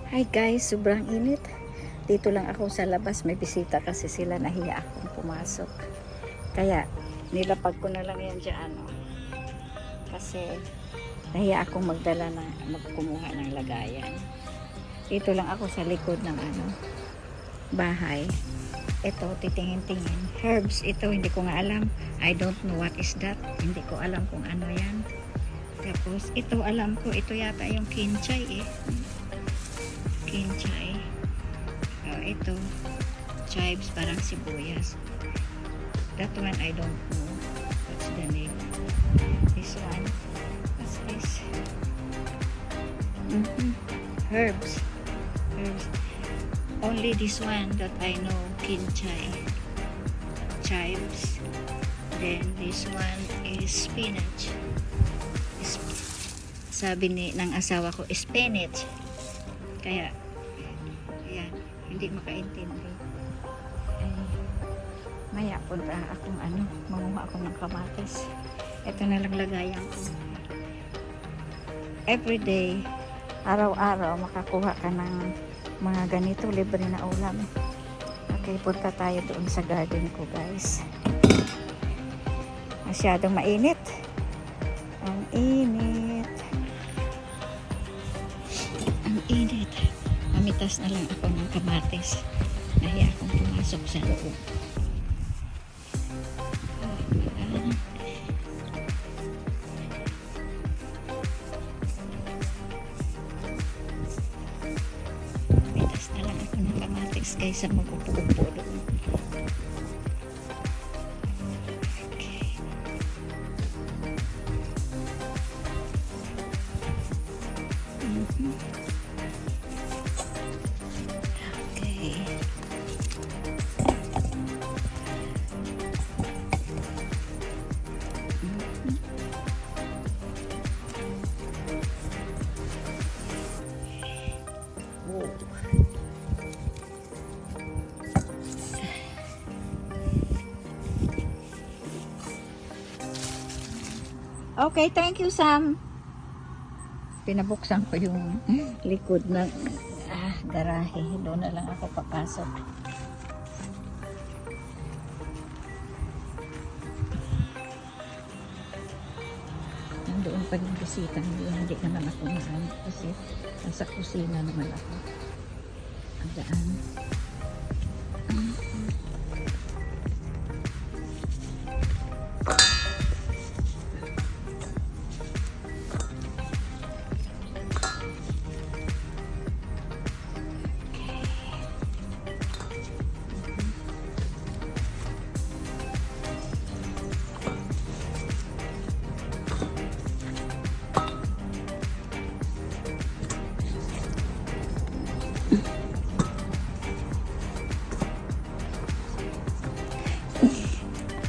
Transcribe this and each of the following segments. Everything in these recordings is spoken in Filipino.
Hi guys, sobrang init. Dito lang ako sa labas, may bisita kasi sila, nahiya akong pumasok. Kaya nilapag ko na lang yan dyan. Kasi nahiya akong magkumuha ng lagayan. Dito lang ako sa likod ng bahay. Ito, titingin-tingin. Herbs, ito hindi ko nga alam. I don't know what is that. Hindi ko alam kung ano yan. Tapos, ito alam ko, ito yata yung kinchay kinchay. Ito, chives, parang sibuyas. That one, I don't know. What's the name? This one, what's this? Herbs. Only this one that I know, kinchay, chives. Then this one is spinach. Sabi ng asawa ko, spinach. Kaya, ayan, hindi makaintindi. Maya punta akong manguha ako ng kamatis. Ito na lang lagayan ko. Everyday, araw-araw, makakuha ka ng mga ganito, libre na ulam. Okay, punta tayo doon sa garden ko, guys. Masyadong mainit. Ang init. Init. Mamitas na lang ako ng kamatis. Nahiya akong pumasok sa loob. Mamitas na lang ako ng kamatis kaysa mag-upo-upo doon. Okay, thank you, Sam. Pinabuksan ko yung likod ng garahe. Doon na lang ako papasok. Nandoon pa yung bisita. Hindi naman ako maano kasi nasa kusina naman ako. Ang daan.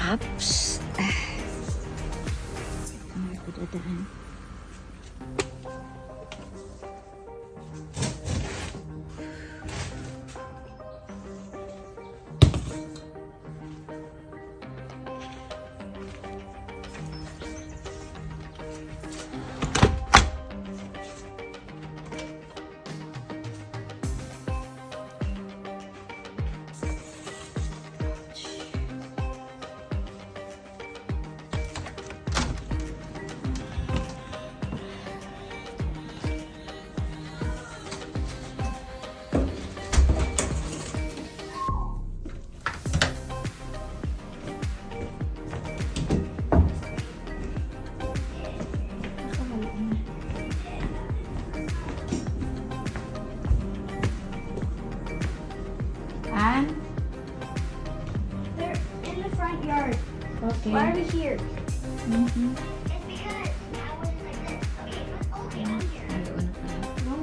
Ups. Ang nakudadaan. They're in the front yard. Okay. Why are we here? Mm-hmm. It's because I wasn't like this. Okay, okay, I'm here. No,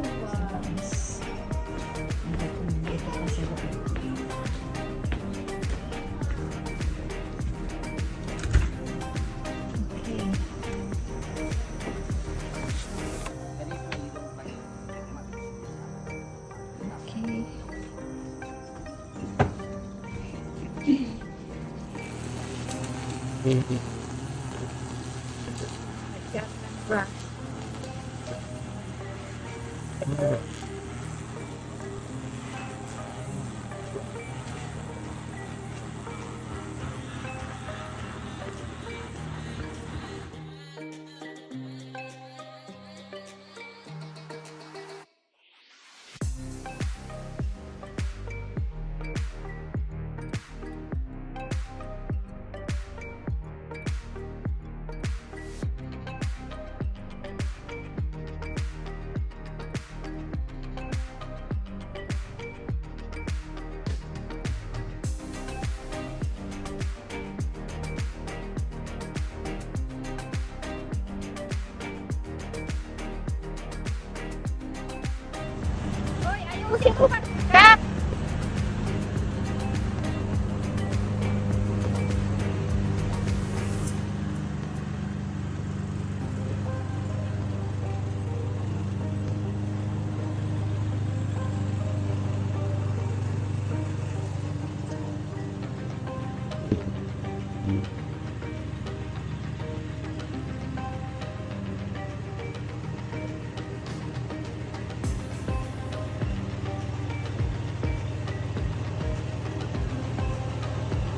tapusin mo mag-crack.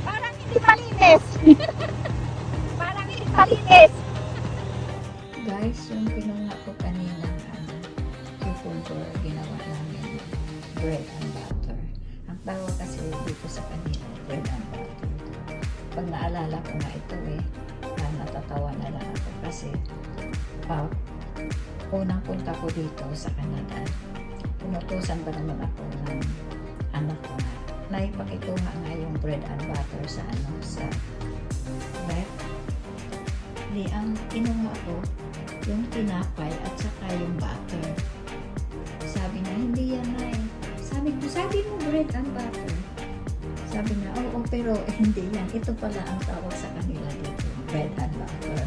Parang hindi malinis. Parang hindi malinis. Guys, yung kinuha ko kanina cucumber, ginawa namin bread and butter. Ang tawag kasi dito sa kanila, bread and butter. Pag naalala ko nga ito natatawa na lang ako kasi unang punta ko dito sa Canada, pinutusan ba naman ako ng anak ko na naipakituha nga yung bread and butter sa ref. Di ang kinuha ko yung tinapay at saka yung butter. Sabi na hindi yan na sabi mo bread and butter. Sabi na oo pero hindi yan, ito pala ang tawag sa kanila dito, bread and butter.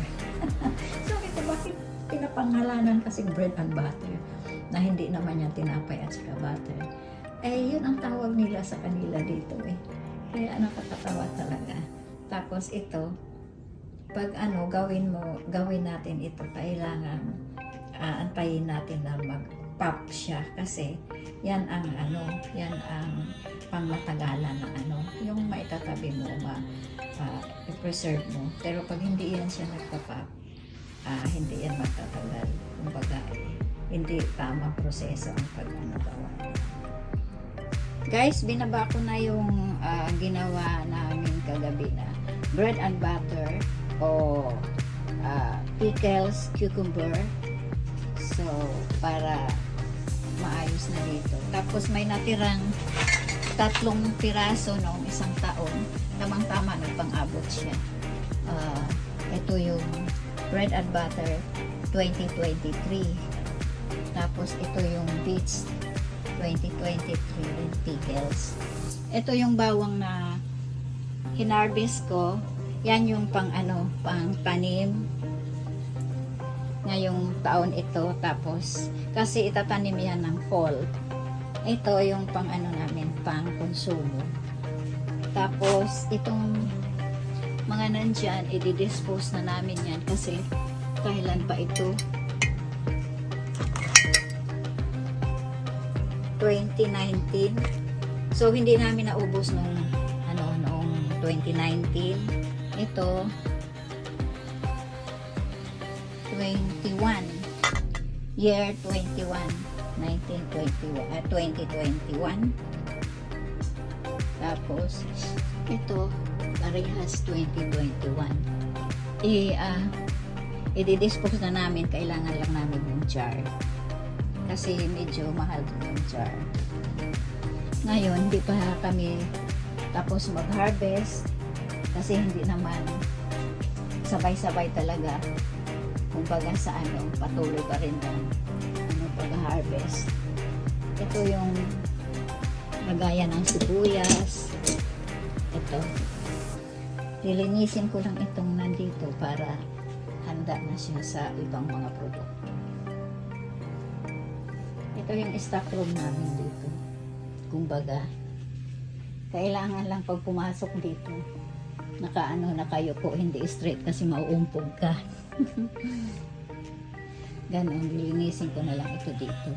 Sabi ko bakit pinapangalanan kasi bread and butter na hindi naman yan tinapay at saka butter. Yun ang tawag nila sa kanila dito Kaya nakakatawa talaga. Tapos ito, pag gawin natin ito, kailangan antayin natin na mag-pop siya kasi yan ang pangmatagalan na yung maitatabi mo, i-preserve mo. Pero pag hindi yan siya nagpa-pop, hindi yan magtatagal. Kumbaga, hindi tamang proseso ang pag-gawa. Guys, binaba ko na yung ginawa namin kagabi na bread and butter o pickles, cucumber. So, para maayos na dito. Tapos may natirang 3 piraso noong isang taon. Tamang-tama, nagpang-abot siya. Ito yung bread and butter 2023. Tapos ito yung beets 2023 and pickles. Ito yung bawang na hinarvest ko. Yan yung pang tanim ngayong taon ito. Tapos kasi itatanim yan ng fall. Ito yung pang namin, pang konsumo. Tapos itong mga nandyan, i-dispose na namin yan kasi kailan pa ito? 2019. So hindi namin naubos noong 2019. Ito 21. Year 21. 2021. Tapos ito parehas 2021. I-dispose na namin, kailangan lang namin yung jar. Kasi medyo mahal yung jar. Ngayon, hindi pa kami tapos mag-harvest kasi hindi naman sabay-sabay talaga. Kumbaga sa patuloy pa rin ng pag-harvest. Ito yung lagayan ng sibuyas. Ito. Lilinisin ko lang itong nandito para handa na siya sa ibang mga produkto. Ito yung stock room namin dito. Kumbaga, kailangan lang pag pumasok dito, nakayuko, hindi straight kasi mauumpog ka. Ganon, lilinisin ko na lang ito dito.